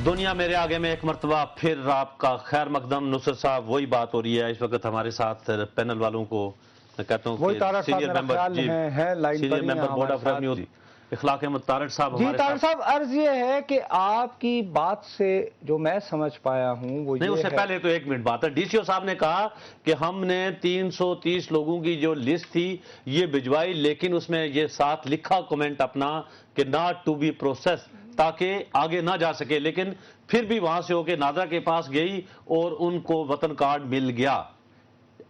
دنیا میرے آگے میں ایک مرتبہ پھر آپ کا خیر مقدم نصرت صاحب، وہی بات ہو رہی ہے اس وقت ہمارے ساتھ پینل والوں کو میں کہتا ہوں وہی طارق صاحب سینئر میرا ممبر خیال ہیں لائن پر سینئر ہی ہیں ممبر بورڈ آف ہمارے ریونیو اخلاق احمد طارق صاحب جی ہمارے طارق ساتھ۔ صاحب عرض یہ ہے کہ آپ کی بات سے جو میں سمجھ پایا ہوں وہ نہیں، یہ اس سے ہے پہلے تو ایک منٹ بات ہے، ڈی سی او صاحب نے کہا کہ ہم نے 330 لوگوں کی جو لسٹ تھی یہ بھجوائی، لیکن اس میں یہ ساتھ لکھا کومنٹ اپنا کہ ناٹ ٹو بی پروسیس، تاکہ آگے نہ جا سکے، لیکن پھر بھی وہاں سے ہو کے نادرا کے پاس گئی اور ان کو وطن کارڈ مل گیا۔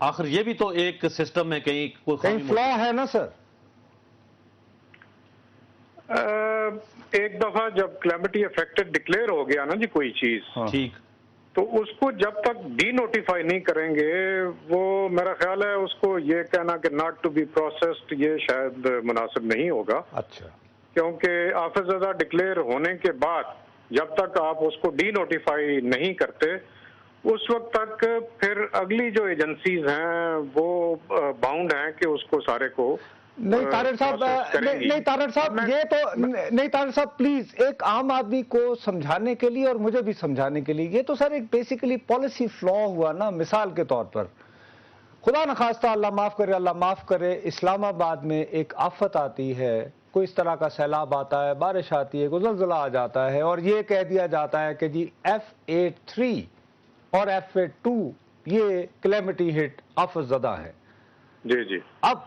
آخر یہ بھی تو ایک سسٹم میں کہیں کوئی کہیں فلا ہے نا سر؟ ایک دفعہ جب کلیمٹی افیکٹڈ ڈکلیئر ہو گیا نا جی کوئی چیز، ٹھیک، تو اس کو جب تک ڈی نوٹیفائی نہیں کریں گے، وہ میرا خیال ہے اس کو یہ کہنا کہ ناٹ ٹو بی پروسیسڈ یہ شاید مناسب نہیں ہوگا، اچھا، کیونکہ آفس زدہ ڈکلیئر ہونے کے بعد جب تک آپ اس کو ڈی نوٹیفائی نہیں کرتے اس وقت تک پھر اگلی جو ایجنسیز ہیں وہ باؤنڈ ہیں کہ اس کو سارے کو نہیں طارق صاحب، نہیں طارق صاحب یہ تو نہیں طارق صاحب پلیز، ایک عام آدمی کو سمجھانے کے لیے اور مجھے بھی سمجھانے کے لیے، یہ تو سر ایک بیسیکلی پالیسی فلا ہوا نا۔ مثال کے طور پر خدا نخواستہ اللہ معاف کرے اسلام آباد میں ایک آفت آتی ہے، کوئی اس طرح کا سیلاب آتا ہے، بارش آتی ہے، کوئی زلزلہ آ جاتا ہے اور یہ کہہ دیا جاتا ہے کہ جی F83 اور F82 یہ کلیمٹی ہٹ آفت زدہ ہے۔ جی جی، اب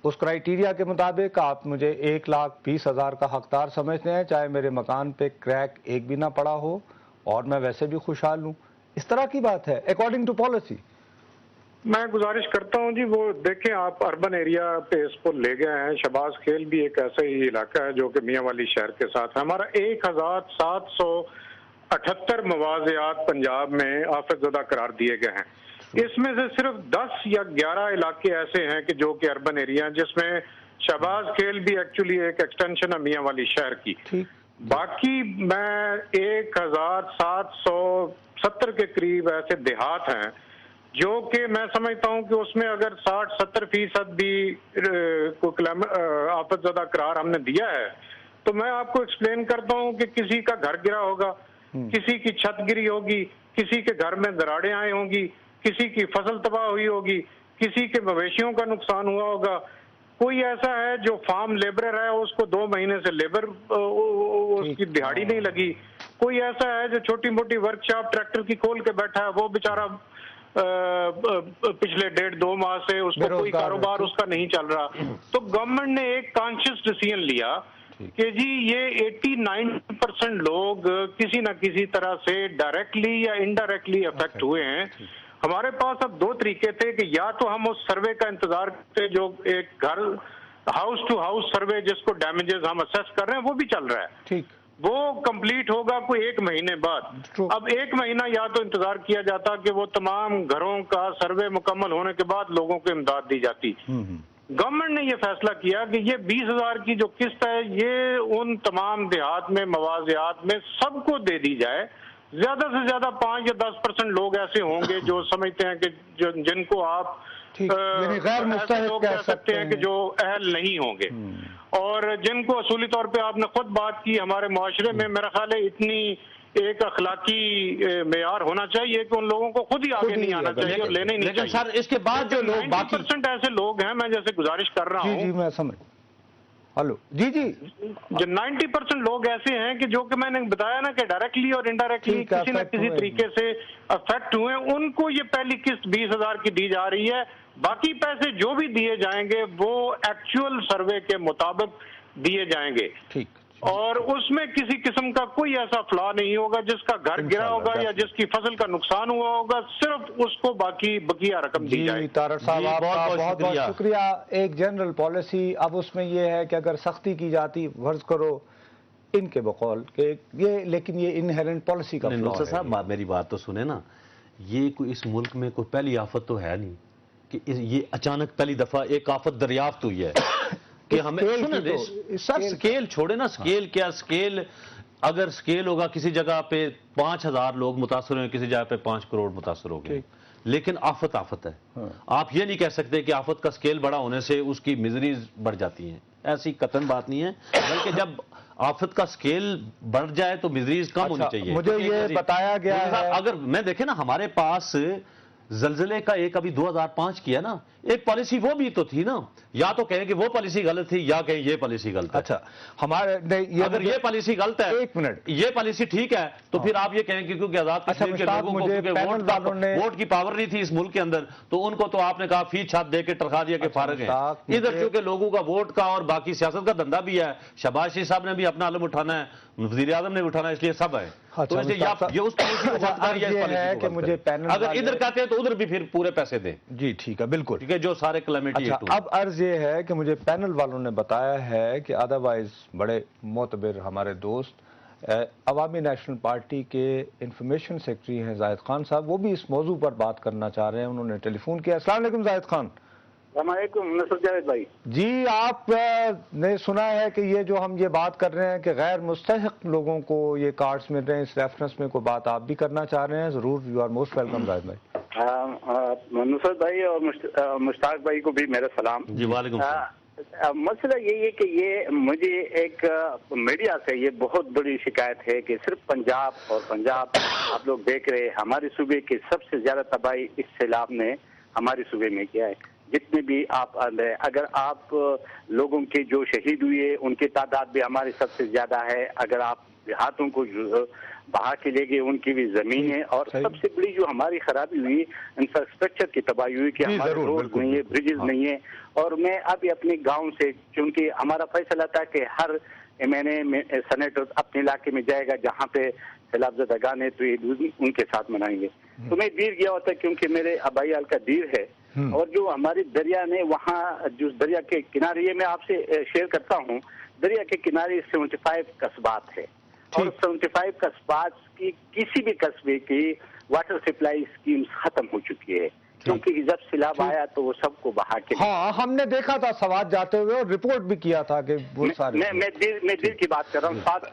اس کرائیٹیریا کے مطابق آپ مجھے 1,20,000 کا حقدار سمجھتے ہیں، چاہے میرے مکان پہ کریک ایک بھی نہ پڑا ہو اور میں ویسے بھی خوشحال ہوں، اس طرح کی بات ہے اکارڈنگ ٹو پالیسی۔ میں گزارش کرتا ہوں جی، وہ دیکھیں آپ اربن ایریا پہ اس کو لے گئے ہیں، شہباز کھیل بھی ایک ایسا ہی علاقہ ہے جو کہ میاں والی شہر کے ساتھ ہے۔ ہمارا 1,778 مواضعات پنجاب میں آفت زدہ قرار دیے گئے ہیں، اس میں سے صرف 10 یا 11 علاقے ایسے ہیں کہ جو کہ اربن ایریا ہیں، جس میں شہباز کھیل بھی ایکچولی ایک ایکسٹینشن ہے میاں والی شہر کی۔ باقی میں 1,770 کے قریب ایسے دیہات ہیں جو کہ میں سمجھتا ہوں کہ اس میں اگر 60-70% بھی آفت زدہ قرار ہم نے دیا ہے، تو میں آپ کو ایکسپلین کرتا ہوں کہ کسی کا گھر گرا ہوگا، کسی کی چھت گری ہوگی، کسی کے گھر میں دراڑیں آئی ہوں گی، کسی کی فصل تباہ ہوئی ہوگی، کسی کے مویشیوں کا نقصان ہوا ہوگا، کوئی ایسا ہے جو فارم لیبرر ہے اس کو 2 مہینے سے لیبر اس کی دہاڑی نہیں لگی، کوئی ایسا ہے جو چھوٹی موٹی ورکشاپ ٹریکٹر کی کھول کے بیٹھا ہے، وہ بیچارہ پچھلے 1.5-2 ماہ سے اس کو کوئی کاروبار اس کا نہیں چل رہا۔ تو گورنمنٹ نے ایک کانشیس ڈیسیژن لیا کہ جی یہ 80-90% لوگ کسی نہ کسی طرح سے ڈائریکٹلی یا انڈائریکٹلی افیکٹ ہوئے ہیں۔ ہمارے پاس اب 2 طریقے تھے کہ یا تو ہم اس سروے کا انتظار کرتے جو ایک گھر ہاؤس ٹو ہاؤس سروے جس کو ڈیمیجز ہم اسیس کر رہے ہیں وہ بھی چل رہا ہے، وہ کمپلیٹ ہوگا کوئی 1 مہینے بعد۔ اب 1 مہینہ یا تو انتظار کیا جاتا کہ وہ تمام گھروں کا سروے مکمل ہونے کے بعد لوگوں کو امداد دی جاتی۔ گورنمنٹ نے یہ فیصلہ کیا کہ یہ 20,000 کی جو قسط ہے یہ ان تمام دیہات میں مواضعات میں سب کو دے دی جائے۔ زیادہ سے زیادہ 5 یا 10% لوگ ایسے ہوں گے جو سمجھتے ہیں کہ جن کو آپ غیر مستحق لوگ کہہ سکتے ہیں کہ جو اہل نہیں ہوں گے، اور جن کو اصولی طور پہ آپ نے خود بات کی ہمارے معاشرے میں میرا خیال ہے اتنی ایک اخلاقی معیار ہونا چاہیے کہ ان لوگوں کو خود ہی آگے نہیں آنا چاہیے اور لینے نہیں چاہیے۔ لیکن سر اس کے بعد جو لوگ 90% ایسے لوگ ہیں، میں جیسے گزارش کر رہا ہوں، جی میں سمجھ، ہلو جی جو 90% لوگ ایسے ہیں کہ جو کہ میں نے بتایا نا کہ ڈائریکٹلی اور انڈائریکٹلی کسی نہ کسی طریقے سے افیکٹ ہوئے، ان کو یہ پہلی قسط 20,000 کی دی جا رہی ہے۔ باقی پیسے جو بھی دیے جائیں گے وہ ایکچوئل سروے کے مطابق دیے جائیں گے، اور اس میں کسی قسم کا کوئی ایسا فلا نہیں ہوگا جس کا گھر گرا ہوگا یا جس کی فصل کا نقصان ہوا ہوگا، صرف اس کو باقی بقیہ رقم دی جائے۔ طارق صاحب آپ کا بہت بہت شکریہ۔ ایک جنرل پالیسی اب اس میں یہ ہے کہ اگر سختی کی جاتی، فرض کرو ان کے بقول کہ یہ، لیکن یہ انہیرنٹ پالیسی کا فلا ہے۔ صاحب میری بات تو سنیں نا، یہ کوئی اس ملک میں کوئی پہلی آفت تو ہے نہیں کہ یہ اچانک پہلی دفعہ ایک آفت دریافت ہوئی ہے کہ ہمیں سر سکیل چھوڑے نا، سکیل کیا سکیل، اگر سکیل ہوگا کسی جگہ پہ 5,000 لوگ متاثر ہوئے، کسی جگہ پہ 5 کروڑ متاثر ہو گئے، لیکن آفت آفت ہے۔ آپ یہ نہیں کہہ سکتے کہ آفت کا سکیل بڑا ہونے سے اس کی مزریز بڑھ جاتی ہیں، ایسی قطعاً بات نہیں ہے، بلکہ جب آفت کا سکیل بڑھ جائے تو میزریز کم ہونی چاہیے. مجھے یہ بتایا گیا ہے اگر میں دیکھیں نا ہمارے پاس زلزلے کا ایک ابھی 2005 کیا نا, ایک پالیسی وہ بھی تو تھی نا, یا تو کہیں کہ وہ پالیسی غلط تھی یا کہیں یہ پالیسی غلط ہے. اچھا ہمارے اگر یہ پالیسی غلط ہے, ایک منٹ, یہ پالیسی ٹھیک ہے تو پھر آپ یہ کہیں کہ کیونکہ آزاد کشمیر کے لوگوں کو ووٹ کی پاور نہیں تھی اس ملک کے اندر, تو ان کو تو آپ نے کہا فی چھت دے کے ٹرکا دیا کہ فارغ ہیں. ادھر چونکہ لوگوں کا ووٹ کا اور باقی سیاست کا دھندا بھی ہے, شہباز شریف صاحب نے بھی اپنا علم اٹھانا ہے, وزیر اعظم نے اٹھانا ہے, اس لیے سب ہے. تو اس لیے یہ اس پالیسی کو غلط کر ہے کہ مجھے اگر ادھر کہتے ہیں تو ادھر بھی پھر پورے پیسے دیں. جی ٹھیک ہے, بالکل ٹھیک ہے, جو سارے کلیمٹی. اب عرض یہ ہے کہ مجھے پینل والوں نے بتایا ہے کہ ادروائز بڑے معتبر ہمارے دوست عوامی نیشنل پارٹی کے انفارمیشن سیکرٹری ہیں زاہد خان صاحب, وہ بھی اس موضوع پر بات کرنا چاہ رہے ہیں. انہوں نے ٹیلی فون کیا. السلام علیکم زاہد خان. السلام علیکم نصر جاوید بھائی. جی آپ نے سنا ہے کہ یہ جو ہم یہ بات کر رہے ہیں کہ غیر مستحق لوگوں کو یہ کارڈز مل رہے ہیں, اس ریفرنس میں کوئی بات آپ بھی کرنا چاہ رہے ہیں؟ ضرور, یو آر موسٹ ویلکم زاہد بھائی. نصرت بھائی اور مشتاق بھائی کو بھی میرا سلام. جی وعلیکم السلام. مسئلہ یہی ہے کہ یہ مجھے ایک میڈیا سے یہ بہت بڑی شکایت ہے کہ صرف پنجاب اور پنجاب آپ لوگ دیکھ رہے, ہمارے صوبے کی سب سے زیادہ تباہی اس سیلاب نے ہمارے صوبے میں کیا ہے. جتنے بھی آپ اگر آپ لوگوں کے جو شہید ہوئے ان کی تعداد بھی ہماری سب سے زیادہ ہے. اگر آپ دیہاتوں کو بہا کے لے گئے ان کی بھی زمین ہے. اور سب سے بڑی جو ہماری خرابی ہوئی انفراسٹرکچر کی تباہی ہوئی کہ ہمارے روڈ نہیں ہے, بریجز نہیں ہے. اور میں ابھی اپنے گاؤں سے, چونکہ ہمارا فیصلہ تھا کہ ہر مہینے میں سینیٹر اپنے علاقے میں جائے گا جہاں پہ سیلاب زدگان ہے تو عید ان کے ساتھ منائیں گے. تو میں دیر گیا ہوتا کیونکہ میرے آبائی حال کا دیر ہے. اور جو ہماری دریا نے وہاں جو دریا کے کنارے, یہ میں آپ سے شیئر کرتا ہوں, دریا کے کنارے 75 قصبات ہے. اور 75 قصبات کی کسی بھی قصبے کی واٹر سپلائی اسکیم ختم ہو چکی ہے, کیونکہ جب سیلاب آیا تو وہ سب کو بہا کے. ہاں ہم نے دیکھا تھا سوات جاتے ہوئے اور رپورٹ بھی کیا تھا کہ وہ سارے. میں دیر کی بات کر رہا ہوں. ساتھ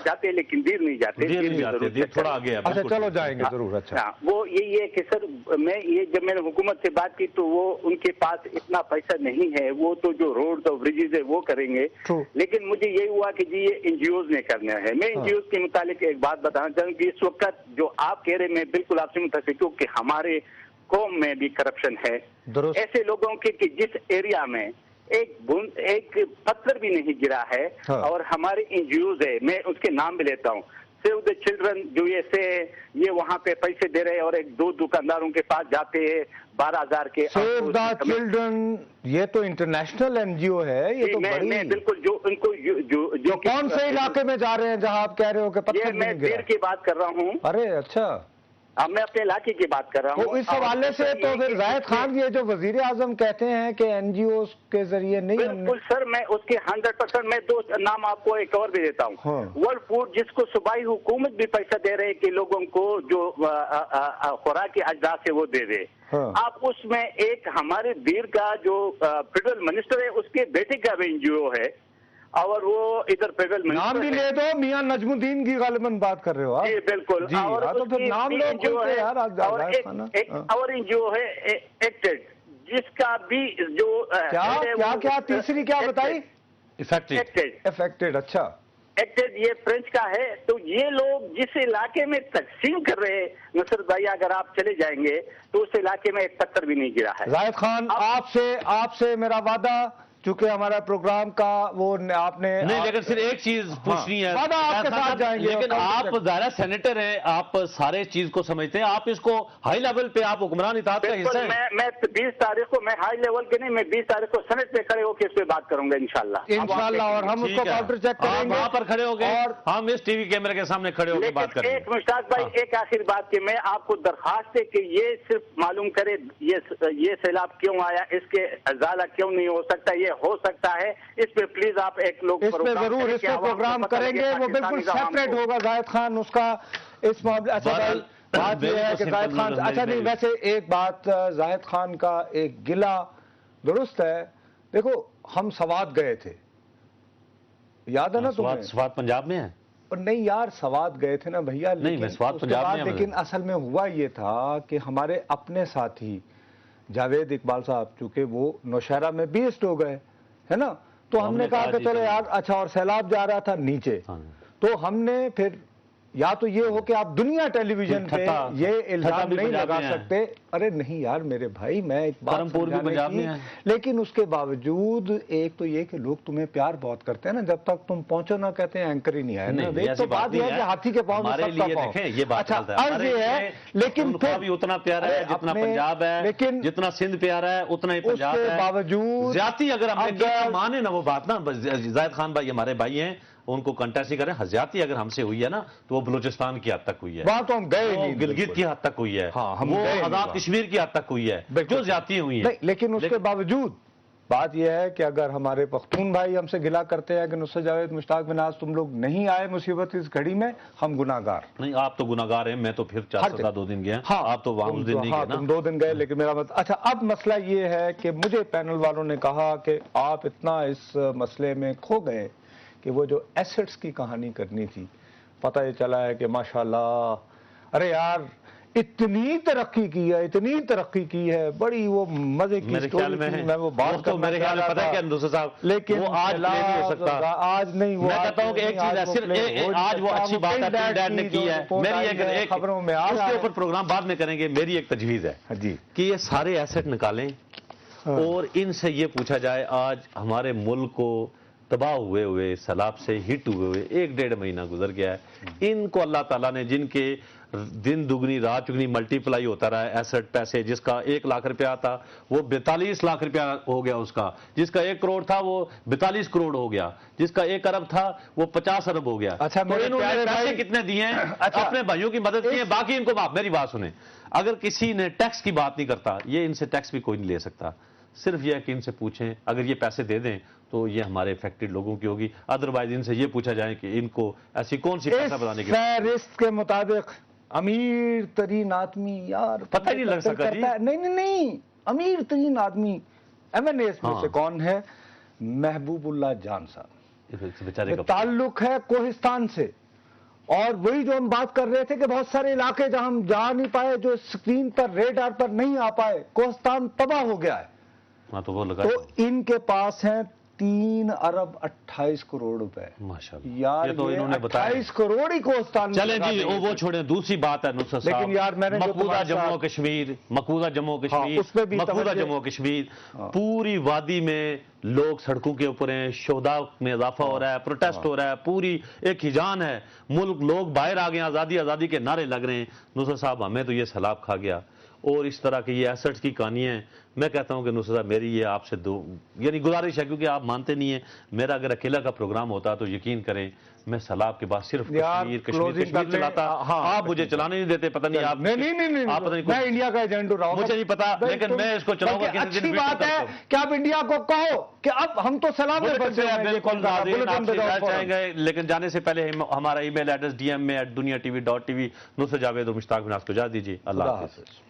جاتے ہیں لیکن دیر نہیں جاتے, تھوڑا آگے. اچھا چلو جائیں گے ضرور. اچھا وہ یہی ہے کہ سر میں یہ جب میں نے حکومت سے بات کی تو وہ ان کے پاس اتنا پیسہ نہیں ہے, وہ تو جو روڈ اور بریجز ہے وہ کریں گے. لیکن مجھے یہ ہوا کہ جی یہ این جی اوز نے کرنا ہے. میں این جی اوز کے متعلق ایک بات بتانا چاہوں کہ اس وقت جو آپ کہہ رہے, میں بالکل آپ سے متفق ہوں کہ ہمارے قوم میں بھی کرپشن ہے. ایسے لوگوں کے کہ جس ایریا میں ایک پتھر بھی نہیں گرا ہے. اور ہمارے این جی اوز ہے, میں اس کے نام بھی لیتا ہوں, سیو دا چلڈرن جو یہ وہاں پہ پیسے دے رہے اور ایک دو دکانداروں کے پاس جاتے ہیں 12,000 کے. سیو دا چلڈرن یہ تو انٹرنیشنل این جی او ہے. یہ تو میں بالکل جو ان کو جو کون سے علاقے میں جا رہے ہیں جہاں آپ کہہ رہے ہو کہ پتھر میں دیر کی بات کر رہا ہوں. ارے اچھا, اب میں اپنے علاقے کی بات کر رہا ہوں. تو اس حوالے سے تو پھر زاہد خان یہ جو وزیر اعظم کہتے ہیں کہ این جی اوز کے ذریعے نہیں. بالکل سر, میں اس کے 100% میں دو نام آپ کو ایک اور بھی دیتا ہوں. ورلڈ فوڈ جس کو صوبائی حکومت بھی پیسہ دے رہے کہ لوگوں کو جو خوراک اجزاء سے وہ دے دے. آپ اس میں ایک ہمارے دیر کا جو فیڈرل منسٹر ہے اس کے بیٹے کا بھی این جی او ہے, اور وہ ادھر فیڈرل نام بھی لے دو, میاں نجم الدین کی غالباً بات کر رہے ہو. جی بالکل. اور نام لو ہے یار. اور این جی او ہے ایکٹڈ, جس کا بھی جو کیا تیسری کیا بتائی؟ افیکٹڈ. اچھا ایکٹڈ یہ فرینچ کا ہے. تو یہ لوگ جس علاقے میں تقسیم کر رہے ہیں نصرت بھائی, اگر آپ چلے جائیں گے تو اس علاقے میں ایک پتھر بھی نہیں گرا ہے. زاہد خان آپ سے میرا وعدہ, چونکہ ہمارا پروگرام کا وہ آپ نے نہیں, لیکن صرف ایک چیز پوچھنی ہے. آپ کے ساتھ جائیں گے, لیکن آپ ظاہر سینیٹر ہیں, آپ سارے چیز کو سمجھتے ہیں, آپ اس کو ہائی لیول پہ آپ حکمران اطاعت کا حصہ ہیں. میں 20 تاریخ کو, میں ہائی لیول کے نہیں, میں 20 تاریخ کو سینٹ پہ کھڑے ہو کے اس پہ بات کروں گا انشاءاللہ. اور ہم اس کو کاؤنٹر چیک کریں گے. وہاں پر کھڑے ہو گئے اور ہم اس ٹی وی کیمرے کے سامنے کھڑے ہو کے بات کریں گے. ایک مشتاق بھائی, ایک آخر بات کہ میں آپ کو درخواست ہے کہ یہ صرف معلوم کرے یہ سیلاب کیوں آیا, اس کے ازالہ کیوں نہیں ہو سکتا. یہ ہو سکتا ہے, اس پہ پلیز آپ ایک لوگ اس پہ ضرور اس پہ پروگرام کریں گے. وہ بالکل سیپریٹ ہوگا زاہد خان اس کا اس معاملے. اچھا بھائی بات یہ ہے کہ زاہد خان, اچھا نہیں ویسے ایک بات, زاہد خان کا ایک گلہ درست ہے. دیکھو ہم سوات گئے تھے, یاد ہے نا تمہیں؟ سوات پنجاب میں ہے. نہیں یار, سوات گئے تھے نا بھیا, لیکن اصل میں ہوا یہ تھا کہ ہمارے اپنے ساتھی جاوید اقبال صاحب, چونکہ وہ نوشہرہ میں بیسڈ ہو گئے ہے نا, تو ہم نے کہا کہ چلو یار اچھا، اور سیلاب جا رہا تھا نیچے، تو ہم نے پھر یا تو یہ ہو کہ آپ دنیا ٹیلی ویژن پہ یہ الزام نہیں لگا سکتے، ارے نہیں یار میرے بھائی، میں ایک بات سمجھانے کی، لیکن اس کے باوجود ایک تو یہ کہ لوگ تمہیں پیار بہت کرتے ہیں نا، جب تک تم پہنچو نہ کہتے ہیں اینکر ہی نہیں آئے نا، ایک تو بات یہ ہے کہ ہاتھی کے پاؤں میں سب کا پاؤں، اچھا عرض یہ ہے، لیکن پھر بھی اتنا پیارا ہے جتنا پنجاب ہے، لیکن جتنا سندھ پیارا ہے اتنا ہی پنجاب ہے، اس کے باوجود زیادتی اگر ہم نے مانے نا وہ بات نا، زاہد خان بھائی ہمارے بھائی ہیں، ان کو کنٹیسٹ نہیں کریں، زیادتی اگر ہم سے ہوئی ہے نا تو وہ بلوچستان کی حد تک ہوئی ہے، بات ہم گئے نہیں، گلگت کی حد تک ہوئی ہے، وہ آزاد کشمیر کی حد تک ہوئی ہے، جو زیادتی ہوئی ہیں، لیکن اس کے باوجود بات یہ ہے کہ اگر ہمارے پختون بھائی ہم سے گلا کرتے ہیں کہ نصرت جاوید، مشتاق بناز تم لوگ نہیں آئے مصیبت اس گھڑی میں، ہم گناہگار نہیں، آپ تو گناہگار ہیں، میں تو پھر 4 سزا 2 دن گیا، آپ تو وہاں اس دن نہیں گئے نا، تم 2 دن گئے، لیکن میرا مطلب اچھا اب مسئلہ یہ ہے کہ مجھے پینل والوں نے کہا کہ آپ اتنا اس مسئلے میں کھو گئے کہ وہ جو ایسٹس کی کہانی کرنی تھی، پتہ یہ چلا ہے کہ ماشاءاللہ ارے یار اتنی ترقی کی ہے، اتنی ترقی کی ہے، بڑی وہ مزے کی سٹوری تھی، میں وہ بات تو میرے خیال میں پتہ ہے کہ دوسرے صاحب، لیکن وہ آج نہیں ہو سکتا، آج نہیں، وہ میں کہتا ہوں کہ ایک چیز ہے، صرف آج وہ اچھی بات ہے پن ڈیڈ نے کی ہے، میری ایک خبروں میں اس کے اوپر پروگرام بعد میں کریں گے، میری ایک تجویز ہے کہ یہ سارے ایسٹ نکالیں اور ان سے یہ پوچھا جائے، آج ہمارے ملک کو تباہ ہوئے سیلاب سے ہٹ ہوئے 1-1.5 مہینہ گزر گیا ہے، ان کو اللہ تعالیٰ نے جن کے دن دگنی رات چگنی ملٹی پلائی ہوتا رہا ہے ایسٹ پیسے، جس کا 1 لاکھ روپیہ تھا وہ 42 لاکھ روپیہ ہو گیا، اس کا جس کا 1 کروڑ تھا وہ 42 کروڑ ہو گیا، جس کا 1 ارب تھا وہ 50 ارب ہو گیا۔ اچھا تو انہوں نے پیسے کتنے دیے ہیں؟ اپنے بھائیوں کی مدد کی ہے، باقی ان کو میری بات سنیں، اگر کسی نے ٹیکس کی بات نہیں کرتا، یہ ان سے ٹیکس بھی کوئی نہیں لے سکتا، صرف یہ ہے کہ ان سے پوچھیں اگر یہ پیسے دے دیں تو یہ ہمارے افیکٹڈ لوگوں کی ہوگی، ادروائز ان سے یہ پوچھا جائے کہ ان کو ایسی کون سی پیسہ بنانے کی فہرست کے مطابق امیر ترین آدمی، یار پتہ ہی نہیں لگ سکا جی، نہیں امیر ترین آدمی ایم این ایس میں سے کون ہے؟ محبوب اللہ جان صاحب، تعلق ہے کوہستان سے، اور وہی جو ہم بات کر رہے تھے کہ بہت سارے علاقے جہاں ہم جا نہیں پائے، جو اسکرین پر ریڈار پر نہیں آ پائے، کوہستان تباہ ہو گیا ہے، تو ان کے پاس ہیں 3 ارب 28 کروڑ روپے، ماشاءاللہ، یار یہ تو انہوں نے بتایا 28 کروڑ ہی کوہستان، چلیں جی وہ چھوڑیں، دوسری بات ہے نصرت صاحب، لیکن یار میں نے مقبوضہ جموں و کشمیر، مقبوضہ جموں و کشمیر، پوری وادی میں لوگ سڑکوں کے اوپر ہیں، شہداء میں اضافہ ہو رہا ہے، پروٹیسٹ ہو رہا ہے، پوری ایک ہجان ہے، ملک لوگ باہر آ گئے، آزادی آزادی کے نعرے لگ رہے ہیں، نصرت صاحب ہمیں تو یہ سیلاب کھا گیا، اور اس طرح کی یہ ایسٹس کی کہانی ہے، میں کہتا ہوں کہ نصرت صاحب میری یہ آپ سے یعنی گزارش ہے، کیونکہ آپ مانتے نہیں ہیں، میرا اگر اکیلا کا پروگرام ہوتا تو یقین کریں میں سیلاب کے بعد صرف کشمیر چلاتا، آپ مجھے چلانے نہیں دیتے، پتہ نہیں آپ نہیں میں انڈیا کا ایجنٹ رہا ہوں، مجھے نہیں پتا، لیکن میں اس کو چلاؤں گا، اچھی بات ہے کہ آپ انڈیا کو کہو کہ اب ہم تو سیلاب میں پھنسے ہیں، بالکل چاہیں گے، لیکن جانے سے پہلے ہمارا ای میل ایڈریس dm@duniatv.tv، نصرت جاوید اور مشتاق بناز کو اجازت دیجیے، اللہ حافظ۔